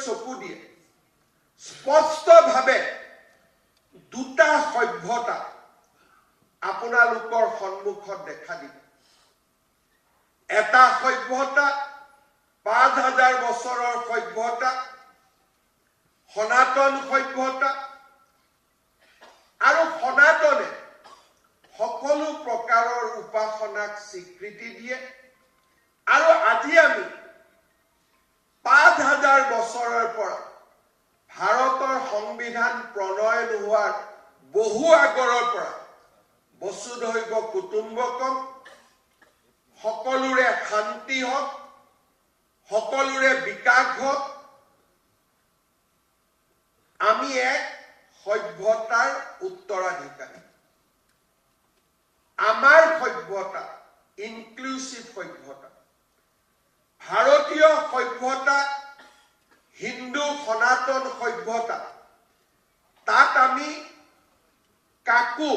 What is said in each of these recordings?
চকু দিয়ে স্পষ্টভাৱে দুটা সভ্যতা আপোনালোকৰ সন্মুখত দেখা দিব। এটা সভ্যতা ৫,০০০ বছৰৰ সভ্যতা, সনাতন সভ্যতা, আৰু সনাতনে সকলো প্ৰকাৰৰ উপাসনাক স্বীকৃতি দিয়ে। আৰু আজি আমি ৫,০০০ বছৰৰ পৰা ভাৰতৰ সংবিধান প্ৰণয়ন হোৱাৰ বহু আগৰৰ পৰা বসুধৈৱ কুটুম্বকম, সকলোৰে শান্তি হওক, সকলোৰে বিকাশ হওক, আমি এক সভ্যতাৰ উত্তৰাধিকাৰী। আমাৰ সভ্যতা ইনক্লুচিভ সভ্যতা। ভাৰতীয় সভ্যতা, হিন্দু সনাতন সভ্যতা, তাত আমি কাকো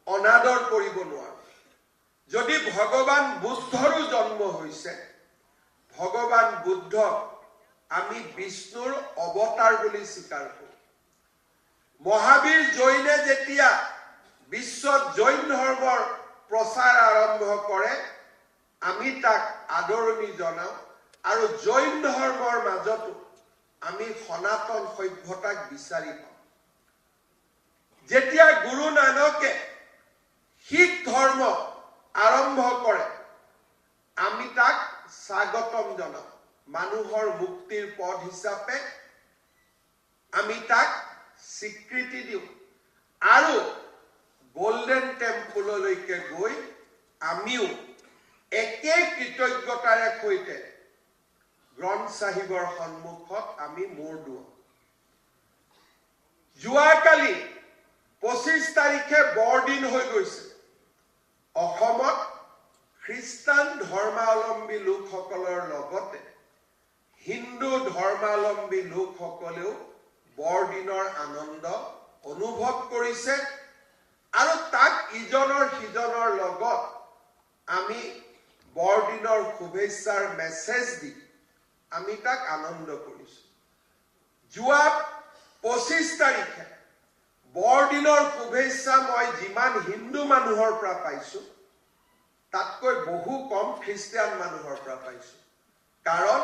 অনাদৰ কৰিব নোৱাৰো। যদি ভগৱান বুদ্ধৰো জন্ম হৈছে, ভগৱান বুদ্ধক আমি বিষ্ণুৰ অৱতাৰ বুলি স্বীকাৰ কৰোঁ। মহাবীৰ জৈনে যেতিয়া বিশ্বত জৈন ধৰ্মৰ প্ৰচাৰ আৰম্ভ কৰে, আমি তাক আদৰণি জনাওঁ। আৰু জৈন ধৰ্মৰ মাজতো আমি সনাতন সভ্যতাক বিচাৰি পাওঁ। যেতিয়া গুৰু নানকে শিখ ধৰ্ম আৰম্ভ কৰে, আমি তাক স্বাগতম জনাওঁ। মানুহৰ মুক্তিৰ পথ হিচাপে আমি তাক স্বীকৃতি দিওঁ। আৰু গোল্ডেন টেম্পললৈকে গৈ আমিও একে কৃতজ্ঞতাৰে সৈতে গ্ৰন্থ চাহিবৰ সন্মুখত আমি মূৰ দুৱাওঁ। যোৱাকালি ২৫ তাৰিখে বৰদিন হৈ গৈছে। অসমত খ্ৰীষ্টান ধৰ্মাৱলম্বী লোকসকলৰ লগতে হিন্দু ধৰ্মাৱলম্বী লোকসকলেও বৰদিনৰ আনন্দ অনুভৱ কৰিছে। আৰু তাক ইজনৰ সিজনৰ লগত আমি বৰদিনৰ শুভেচ্ছাৰ মেছেজ দি আমি তাক আনন্দ কৰিছো। যোৱা ২৫ তাৰিখে বৰদিনৰ শুভেচ্ছা মই যিমান হিন্দু মানুহৰ পৰা পাইছো, তাতকৈ বহু কম খ্ৰীষ্টিয়ান মানুহৰ পৰা পাইছো। কাৰণ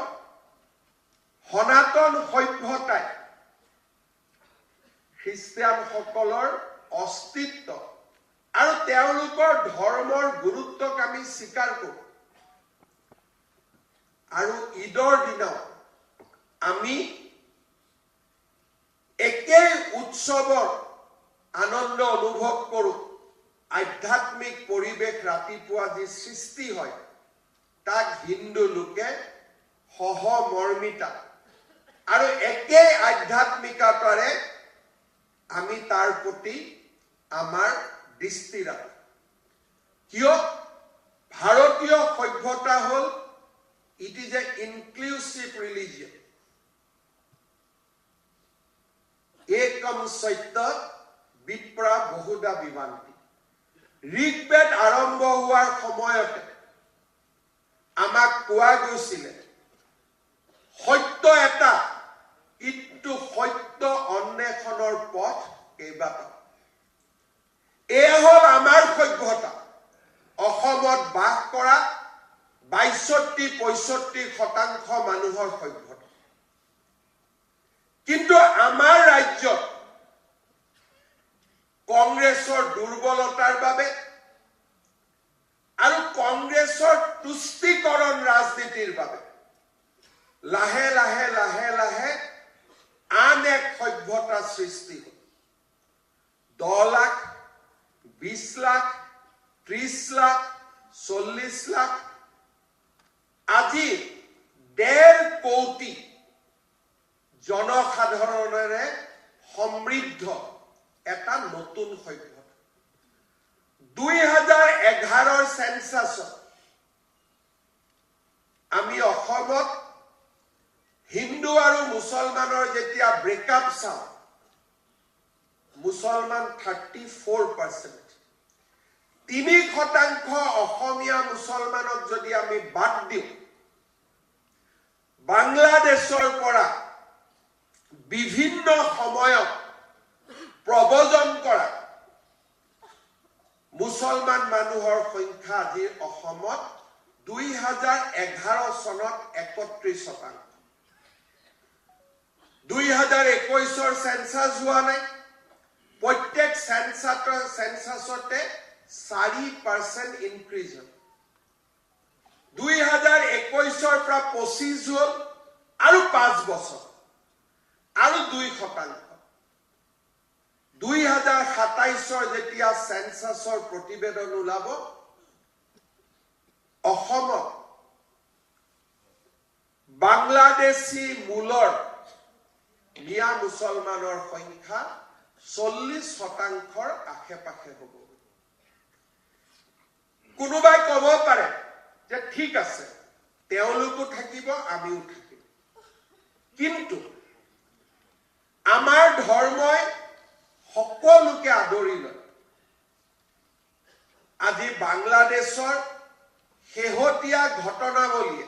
সনাতন সভ্যতাই খ্ৰীষ্টিয়ানসকলৰ অস্তিত্ব আৰু তেওঁলোকৰ ধৰ্মৰ গুৰুত্বক আমি স্বীকাৰ কৰোঁ। আৰু ঈদৰ দিনাও আমি একেই উৎসৱৰ আনন্দ অনুভৱ কৰোঁ। আধ্যাত্মিক পৰিৱেশ ৰাতিপুৱা যি সৃষ্টি হয়, তাক হিন্দু লোকে সহমৰ্মিতা আৰু একেই আধ্যাত্মিকতাৰে আমি তাৰ প্ৰতি আমাৰ দৃষ্টি ৰাখোঁ। কিয়? ভাৰতীয় সভ্যতা হ'ল it is a inclusive religion. একম সত্য বিপ্ৰা বহুদা বিভান্তি। ঋগ্বেদ আৰম্ভ হোৱাৰ সময়তে আমাক কোৱা গৈছিলে সত্য এটা, কিন্তু সত্য অন্বেষণৰ পথ কেইবাটাও। এয়া হ'ল আমাৰ সভ্যতা। অসমত বাস কৰা ৬২-৬৫% মানুহৰ সভ্যতা। কিন্তু আমাৰ ৰাজ্যত কংগ্ৰেছৰ দুৰ্বলতাৰ বাবে আৰু কংগ্ৰেছৰ তুষ্টিকৰণ ৰাজনীতিৰ বাবে লাহে লাহে লাহে লাহে আন এক সভ্যতা সৃষ্টি হ'ল। ১০ লাখ, ২০ লাখ, ৩০ লাখ, ৪০ লাখ, আজি ১.৫ কোটি জনসাধাৰণেৰে সমৃদ্ধ এটা নতুন সভ্যতা। ২০১১ চেন্সাছত আমি অসমত হিন্দু আৰু মুছলমানৰ যেতিয়া ব্ৰেকআপ চাওঁ, মুছলমান 34%, ৩% অসমীয়া মুছলমানক যদি আমি বাদ দিওঁ, বাংলাদেশৰ পৰা বিভিন্ন সময়ত প্ৰবজন কৰা মুছলমান মানুহৰ সংখ্যা আজিৰ অসমত 2011 চনত 31%। 2021 সেন্সাস হোৱা নাই। প্ৰত্যেক সেন্সাসতে 4% ইনক্ৰিজ হ'ল। 2021 পৰা 25 হ'ল আৰু 5 বছৰ আৰু 2%। 2027 যেতিয়া সেন্সাসৰ প্ৰতিবেদন ওলাব, অসমত বাংলাদেশী মূলৰ মিয়া মুছলমানৰ সংখ্যা 40%ৰ আশে-পাশে হ'ব। কোনোবাই ক'ব পাৰে যে ঠিক আছে, তেওঁলোকো থাকিব, আমিও থাকিম, কিন্তু আমাৰ ধৰ্মই সকলোকে আদৰি লয়। আজি বাংলাদেশৰ শেহতীয়া ঘটনাৱলীয়ে